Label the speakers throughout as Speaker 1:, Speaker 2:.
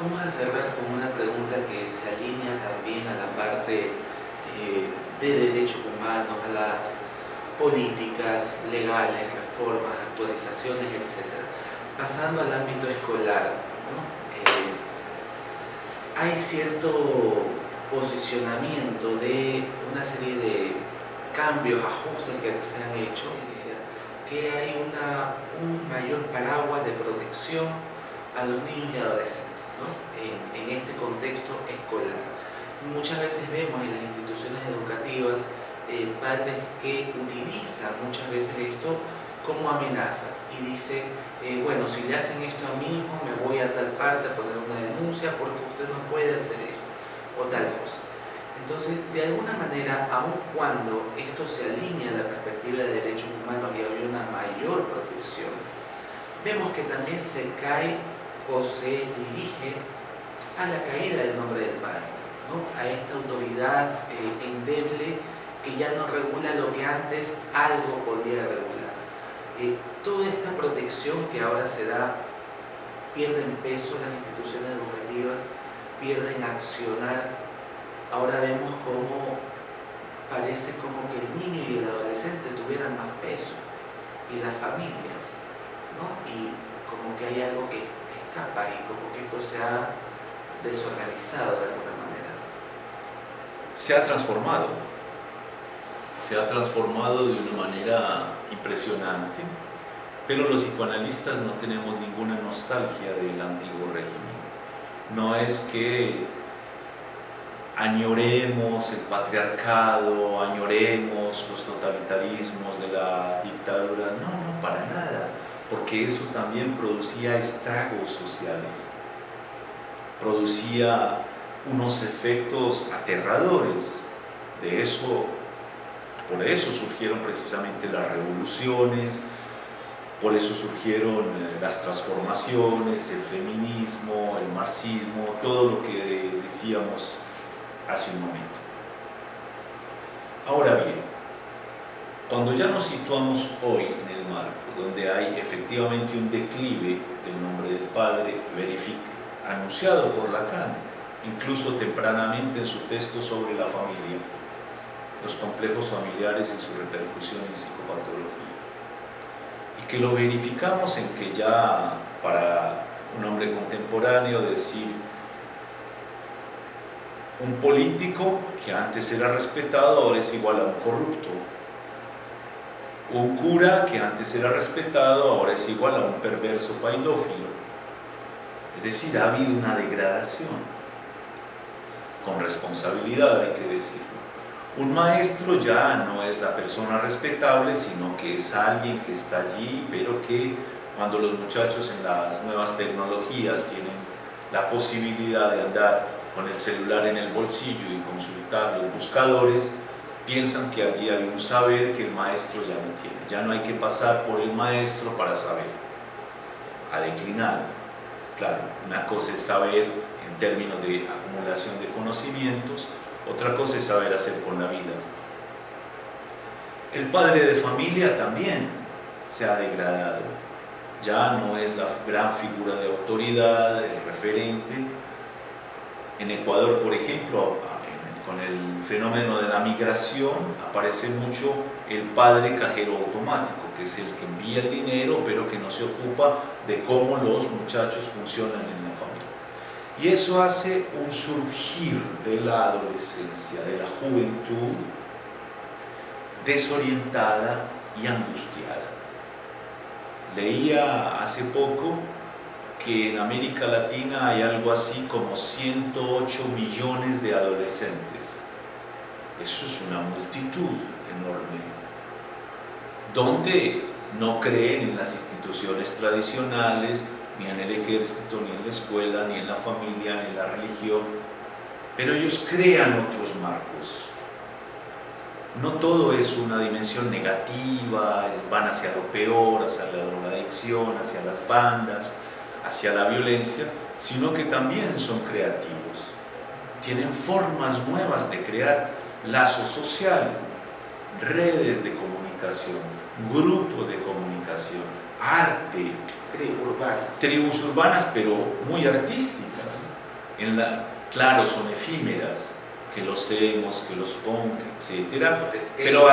Speaker 1: Vamos a cerrar con una pregunta que se alinea también a la parte de derechos humanos, a las políticas legales, reformas, actualizaciones, etcétera. Pasando al ámbito escolar, ¿no? Hay cierto posicionamiento de una serie de cambios, ajustes que se han hecho, que hay un mayor paraguas de protección a los niños y adolescentes, ¿no? En este contexto escolar. Muchas veces vemos en las instituciones educativas padres que utilizan muchas veces esto como amenaza y dice, bueno, si le hacen esto a mi hijo me voy a tal parte a poner una denuncia porque usted no puede hacer esto o tal cosa. Entonces, de alguna manera, aun cuando esto se alinea a la perspectiva de derechos humanos y hay una mayor protección, vemos que también se cae o se dirige a la caída del nombre del padre, ¿no? A esta autoridad endeble que ya no regula lo que antes algo podía regular. Toda esta protección que ahora se da, pierden peso las instituciones educativas, pierden accionar. Ahora vemos cómo parece como que el niño y el adolescente tuvieran más peso, y las familias, ¿no? Y como que hay algo que escapa y como que esto se ha desorganizado de alguna manera.
Speaker 2: Se ha transformado de una manera impresionante, pero los psicoanalistas no tenemos ninguna nostalgia del antiguo régimen. No es que añoremos el patriarcado, añoremos los totalitarismos de la dictadura, no, para nada, porque eso también producía estragos sociales, producía unos efectos aterradores. Por eso surgieron precisamente las revoluciones, por eso surgieron las transformaciones, el feminismo, el marxismo, todo lo que decíamos hace un momento. Ahora bien, cuando ya nos situamos hoy en el marco, donde hay efectivamente un declive del nombre del padre, anunciado por Lacan, incluso tempranamente en su texto sobre la familia, los complejos familiares y su repercusión en psicopatología, y que lo verificamos en que ya para un hombre contemporáneo decir un político que antes era respetado ahora es igual a un corrupto, un cura que antes era respetado ahora es igual a un perverso paidófilo. Es decir, ha habido una degradación, con responsabilidad hay que decirlo. Un maestro ya no es la persona respetable, sino que es alguien que está allí, pero que cuando los muchachos en las nuevas tecnologías tienen la posibilidad de andar con el celular en el bolsillo y consultar los buscadores, piensan que allí hay un saber que el maestro ya no tiene. Ya no hay que pasar por el maestro para saber. Ha declinado. Claro, una cosa es saber en términos de acumulación de conocimientos, otra cosa es saber hacer con la vida. El padre de familia también se ha degradado. Ya no es la gran figura de autoridad, el referente. En Ecuador, por ejemplo, con el fenómeno de la migración, aparece mucho el padre cajero automático, que es el que envía el dinero, pero que no se ocupa de cómo los muchachos funcionan en la familia. Y eso hace un surgir de la adolescencia, de la juventud, desorientada y angustiada. Leía hace poco que en América Latina hay algo así como 108 millones de adolescentes. Eso es una multitud enorme, donde no creen en las instituciones tradicionales, ni en el ejército, ni en la escuela, ni en la familia, ni en la religión, pero ellos crean otros marcos. No todo es una dimensión negativa, van hacia lo peor, hacia la drogadicción, hacia las bandas, hacia la violencia, sino que también son creativos. Tienen formas nuevas de crear lazo social, redes de comunicación, grupos de comunicación, arte, tribus urbanas, pero muy artísticas. claro, son efímeras, que los emos, que los punk, etc.
Speaker 1: Porque
Speaker 2: Pero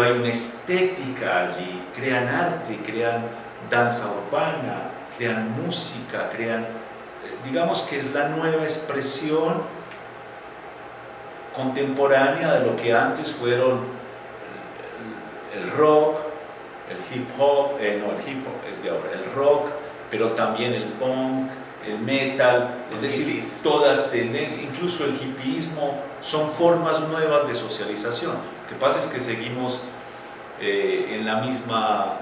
Speaker 2: hay una estética allí, crean arte, crean danza urbana, crean música, digamos que es la nueva expresión contemporánea de lo que antes fueron el rock, el hip hop, no, el hip hop es de ahora, el rock, pero también el punk, el metal, es decir, todas tendencias, incluso el hippismo, son formas nuevas de socialización. Lo que pasa es que seguimos en la misma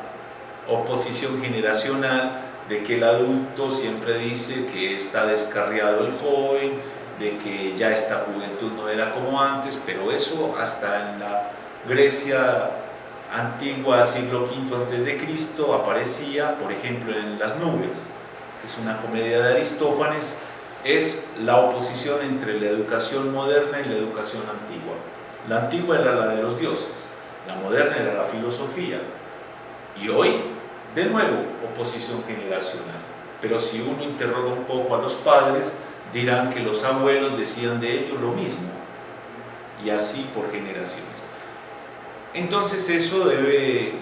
Speaker 2: oposición generacional de que el adulto siempre dice que está descarriado el joven, de que ya esta juventud no era como antes, pero eso hasta en la Grecia antigua, siglo V a.C., aparecía, por ejemplo, en Las nubes, que es una comedia de Aristófanes, es la oposición entre la educación moderna y la educación antigua. La antigua era la de los dioses, la moderna era la filosofía, y hoy, de nuevo, oposición generacional. Pero si uno interroga un poco a los padres, dirán que los abuelos decían de ellos lo mismo, y así por generaciones. Entonces eso debe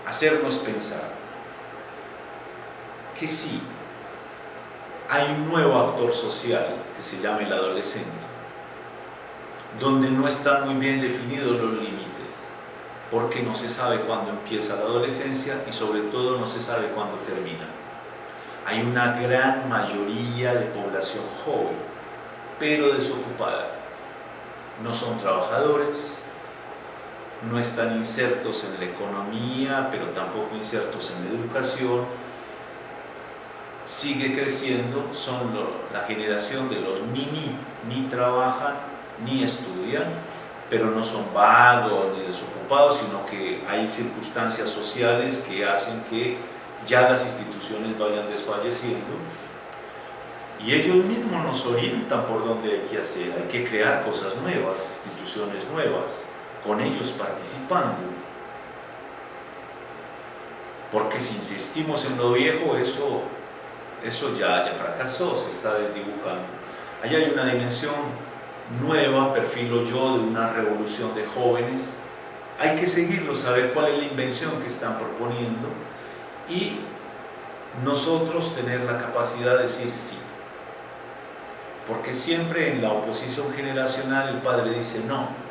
Speaker 2: hacernos pensar que sí, hay un nuevo actor social que se llama el adolescente, donde no están muy bien definidos los límites, porque no se sabe cuándo empieza la adolescencia y sobre todo no se sabe cuándo termina. Hay una gran mayoría de población joven, pero desocupada. No son trabajadores, no están insertos en la economía, pero tampoco insertos en la educación. Sigue creciendo, son la generación de los ni trabajan ni estudian, pero no son vagos ni desocupados, sino que hay circunstancias sociales que hacen que ya las instituciones vayan desfalleciendo, y ellos mismos nos orientan por dónde hay que hacer. Hay que crear cosas nuevas, instituciones nuevas, con ellos participando, porque si insistimos en lo viejo, eso ya fracasó, se está desdibujando. Allá hay una dimensión nueva, perfilo yo, de una revolución de jóvenes. Hay que seguirlo, saber cuál es la invención que están proponiendo, y nosotros tener la capacidad de decir sí. Porque siempre en la oposición generacional el padre dice no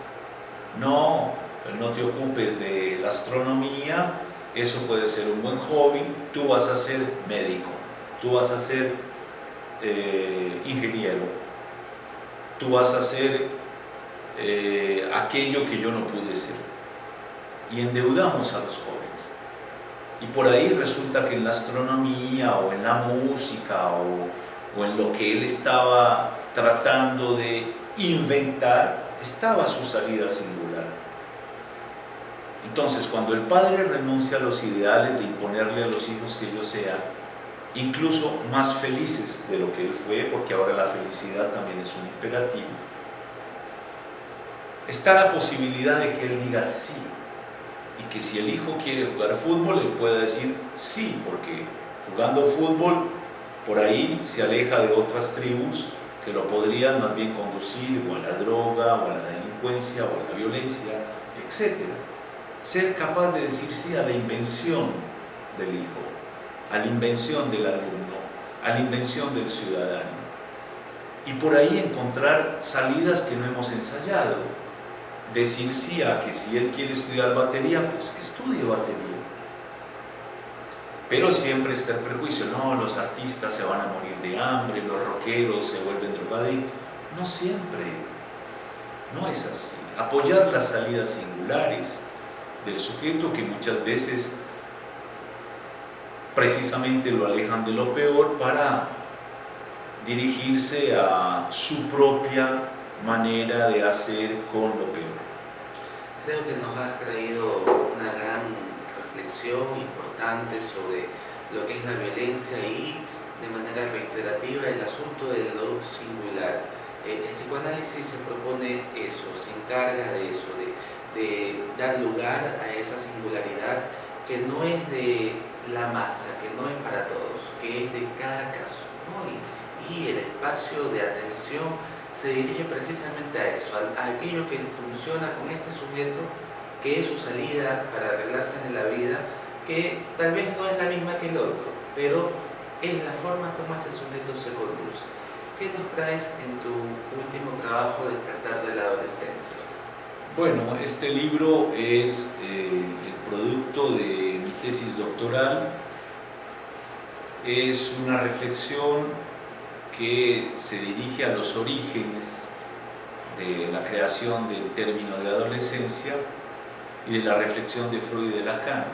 Speaker 2: te ocupes de la astronomía, eso puede ser un buen hobby, tú vas a ser médico, tú vas a ser ingeniero, tú vas a ser aquello que yo no pude ser. Y endeudamos a los jóvenes. Y por ahí resulta que en la astronomía o en la música o en lo que él estaba tratando de inventar, estaba su salida singular. Entonces, cuando el padre renuncia a los ideales de imponerle a los hijos que ellos sean incluso más felices de lo que él fue, porque ahora la felicidad también es un imperativo, está la posibilidad de que él diga sí, y que si el hijo quiere jugar fútbol, él pueda decir sí, porque jugando fútbol por ahí se aleja de otras tribus que lo podrían más bien conducir o a la droga, o a la delincuencia, o a la violencia, etc. Ser capaz de decir sí a la invención del hijo, a la invención del alumno, a la invención del ciudadano, y por ahí encontrar salidas que no hemos ensayado. Decir sí a que si él quiere estudiar batería, pues que estudie batería. Pero siempre está el prejuicio, no, los artistas se van a morir de hambre, los rockeros se vuelven drogadictos. No siempre, no es así. Apoyar las salidas singulares del sujeto, que muchas veces precisamente lo alejan de lo peor para dirigirse a su propia manera de hacer con lo peor.
Speaker 1: Creo que nos has traído una gran reflexión importante sobre lo que es la violencia y de manera reiterativa el asunto de lo singular. El psicoanálisis se propone eso, se encarga de eso, de dar lugar a esa singularidad que no es de la masa, que no es para todos, que es de cada caso, ¿no? Y espacio de atención se dirige precisamente a eso, a aquello que funciona con este sujeto, que es su salida para arreglarse en la vida, que tal vez no es la misma que el otro, pero es la forma como ese sujeto se conduce. ¿Qué nos traes en tu último trabajo, Despertar de la Adolescencia?
Speaker 2: Bueno, este libro es el producto de mi tesis doctoral. Es una reflexión que se dirige a los orígenes de la creación del término de adolescencia y de la reflexión de Freud y de Lacan.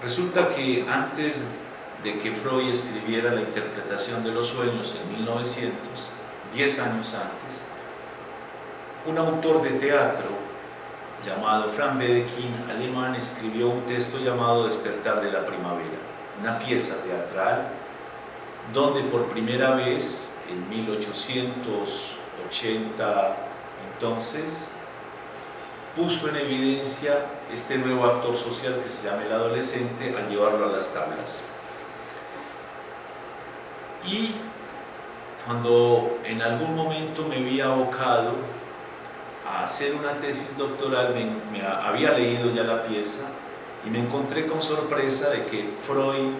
Speaker 2: Resulta que antes de que Freud escribiera la interpretación de los sueños en 1900, 10 años antes, un autor de teatro llamado Frank Wedekind, alemán, escribió un texto llamado Despertar de la Primavera, una pieza teatral donde por primera vez en 1880 entonces puso en evidencia este nuevo actor social que se llama el adolescente al llevarlo a las tablas. Y cuando en algún momento me vi abocado a hacer una tesis doctoral, me había leído ya la pieza y me encontré con sorpresa de que Freud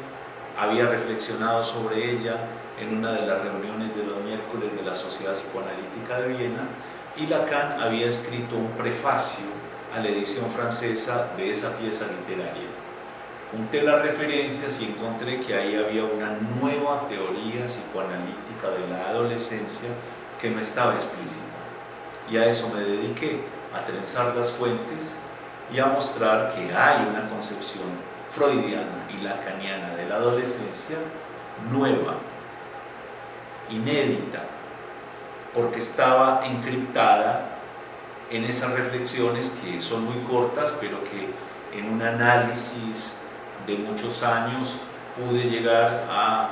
Speaker 2: había reflexionado sobre ella en una de las reuniones de los miércoles de la Sociedad Psicoanalítica de Viena, y Lacan había escrito un prefacio a la edición francesa de esa pieza literaria. Junté las referencias y encontré que ahí había una nueva teoría psicoanalítica de la adolescencia que no estaba explícita. Y a eso me dediqué, a trenzar las fuentes y a mostrar que hay una concepción freudiana y lacaniana de la adolescencia nueva, inédita, porque estaba encriptada en esas reflexiones que son muy cortas, pero que en un análisis de muchos años pude llegar a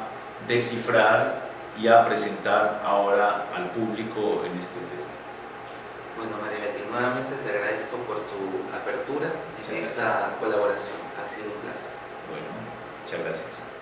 Speaker 2: descifrar y a presentar ahora al público en este texto.
Speaker 1: Bueno, María Betty, nuevamente te agradezco por tu apertura en esta colaboración. Ha sido un placer.
Speaker 2: Bueno, muchas gracias.